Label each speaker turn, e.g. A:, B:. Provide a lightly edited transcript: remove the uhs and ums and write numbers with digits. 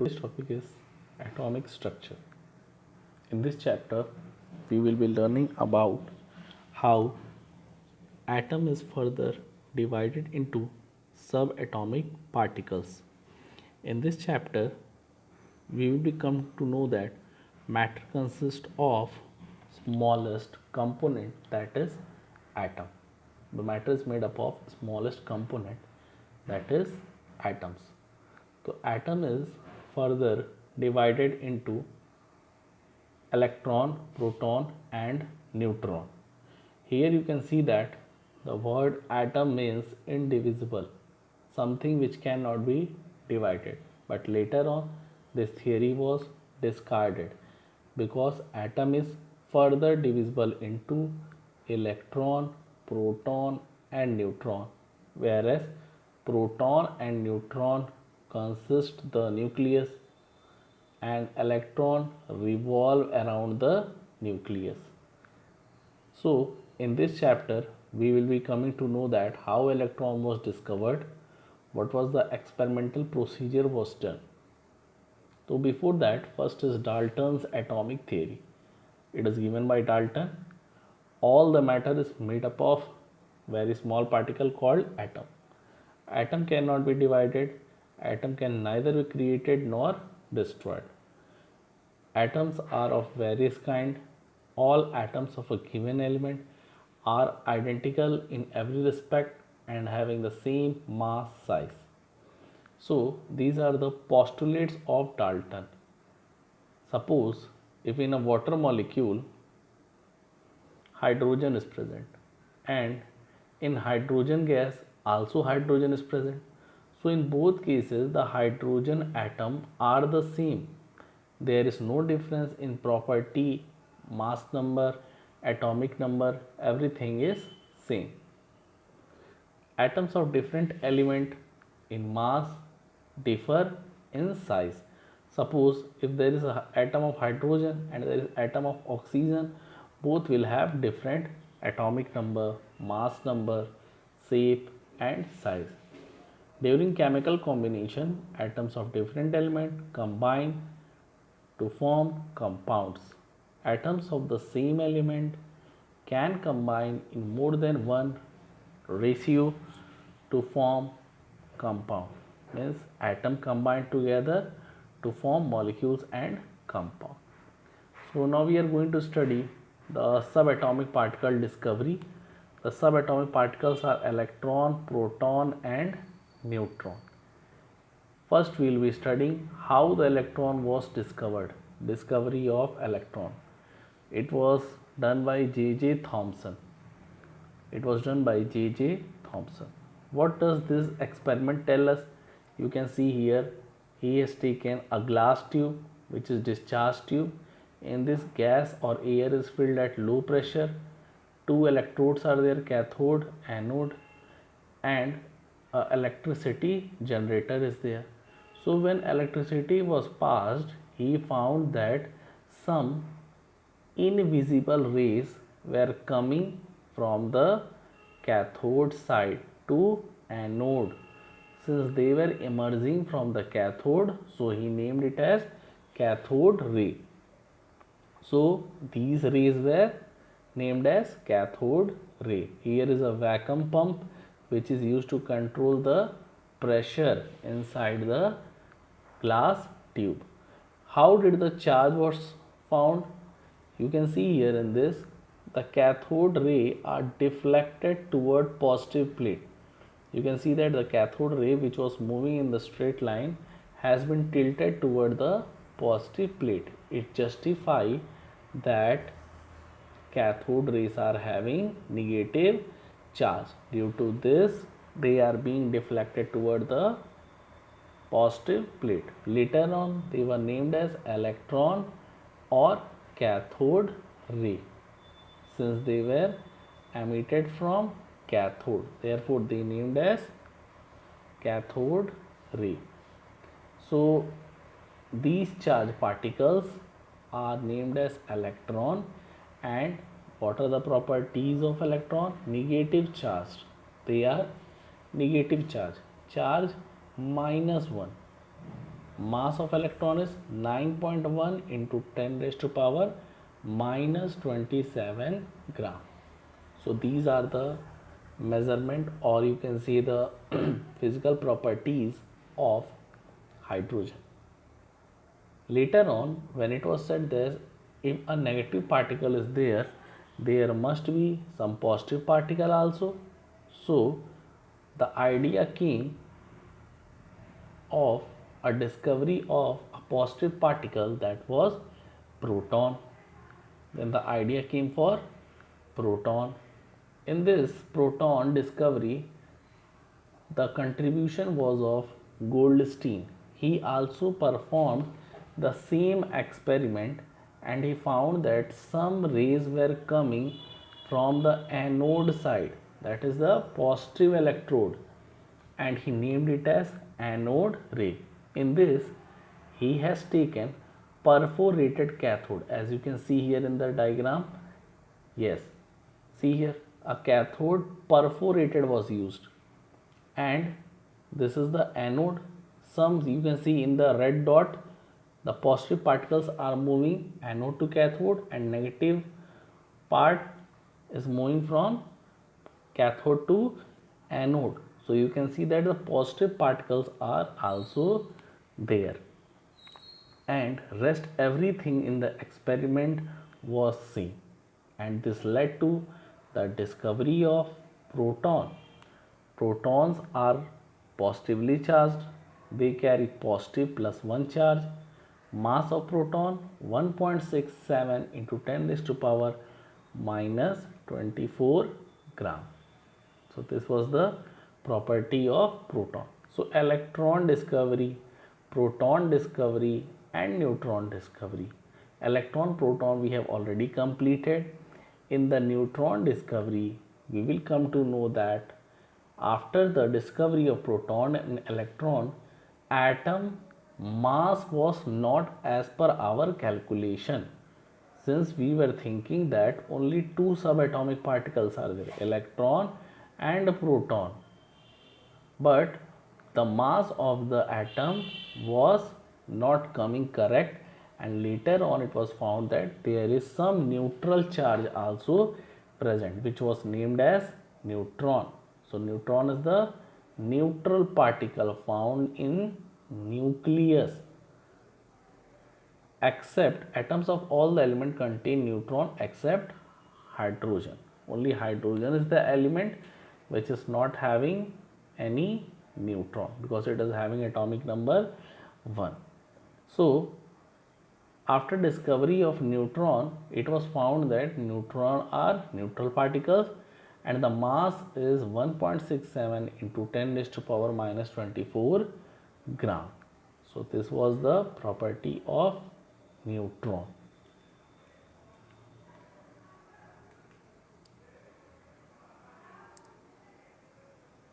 A: Today's topic is atomic structure. In this chapter, we will be learning about how atom is further divided into subatomic particles. In this chapter, we will become to know that matter consists of smallest component, that is atom. The matter is made up of smallest component, that is atoms. So atom is further divided into electron, proton and neutron. Here you can see that the word atom means indivisible, something which cannot be divided. But later on this theory was discarded because atom is further divisible into electron, proton and neutron, whereas proton and neutron consist the nucleus and electron revolve around the nucleus. So in this chapter we will be coming to know that how electron was discovered, what was the experimental procedure was done. So before that, first is Dalton's atomic theory. It is given by Dalton. All the matter is made up of very small particle called atom. Atom cannot be divided. Atom can neither be created nor destroyed. Atoms are of various kind. All atoms of a given element are identical in every respect and having the same mass size. So these are the postulates of Dalton. Suppose if in a water molecule hydrogen is present and in hydrogen gas also hydrogen is present. So in both cases the hydrogen atom are the same. There is no difference in property, mass number, atomic number, everything is same. Atoms of different element in mass differ in size. Suppose if there is an atom of hydrogen and there is atom of oxygen, both will have different atomic number, mass number, shape and size. During chemical combination, atoms of different element combine to form compounds. Atoms of the same element can combine in more than one ratio to form compound. Means atom combine together to form molecules and compound. So now we are going to study the subatomic particle discovery. The subatomic particles are electron, proton and neutron. First we will be studying how the electron was discovered. Discovery of electron. It was done by J.J. Thomson. It was done by J.J. Thomson. What does this experiment tell us? You can see here he has taken a glass tube which is discharge tube. In this gas or air is filled at low pressure. Two electrodes are there, cathode, anode and electricity generator is there. So when electricity was passed, he found that some invisible rays were coming from the cathode side to anode. Since they were emerging from the cathode, so he named it as cathode ray. So these rays were named as cathode ray. Here is a vacuum pump which is used to control the pressure inside the glass tube. How did the charge was found? You can see here in this, the cathode ray are deflected toward positive plate. You can see that the cathode ray which was moving in the straight line has been tilted toward the positive plate. It justifies that cathode rays are having negative charge. Due to this, they are being deflected toward the positive plate. Later on, they were named as electron or cathode ray since they were emitted from cathode. Therefore, they named as cathode ray. So, these charged particles are named as electron. And what are the properties of electron? Negative charged. They are negative charge. Charge -1. Mass of electron is 9.1 into 10 raised to power minus 27 gram. So these are the measurement, or you can see the physical properties of hydrogen. Later on, when it was said that if a negative particle is there, there must be some positive particle also. So the idea came of a discovery of a positive particle, that was proton. Then the idea came for proton. In this proton discovery, the contribution was of Goldstein. He also performed the same experiment, and he found that some rays were coming from the anode side, that is the positive electrode, and he named it as anode ray. In this, he has taken perforated cathode, as you can see here in the diagram. Yes, see here, a cathode perforated was used, and this is the anode. Some you can see in the red dot, the positive particles are moving anode to cathode, and negative part is moving from cathode to anode. So you can see that the positive particles are also there, and rest everything in the experiment was same, and this led to the discovery of proton. Protons are positively charged, they carry positive plus 1 charge. Mass of proton 1.67 into 10 raised to power minus 24 gram. So this was the property of proton. So electron discovery, proton discovery, and neutron discovery. Electron proton we have already completed. In the neutron discovery, we will come to know that after the discovery of proton and electron, atom mass was not as per our calculation, since we were thinking that only two subatomic particles are there, electron and proton, but the mass of the atom was not coming correct, and later on it was found that there is some neutral charge also present, which was named as neutron. So neutron is the neutral particle found in nucleus, except atoms of all the element contain neutron except hydrogen. Only hydrogen is the element which is not having any neutron, because it is having atomic number 1. So after discovery of neutron, it was found that neutron are neutral particles, and the mass is 1.67 into 10 raised to power minus 24 gram. So this was the property of neutron.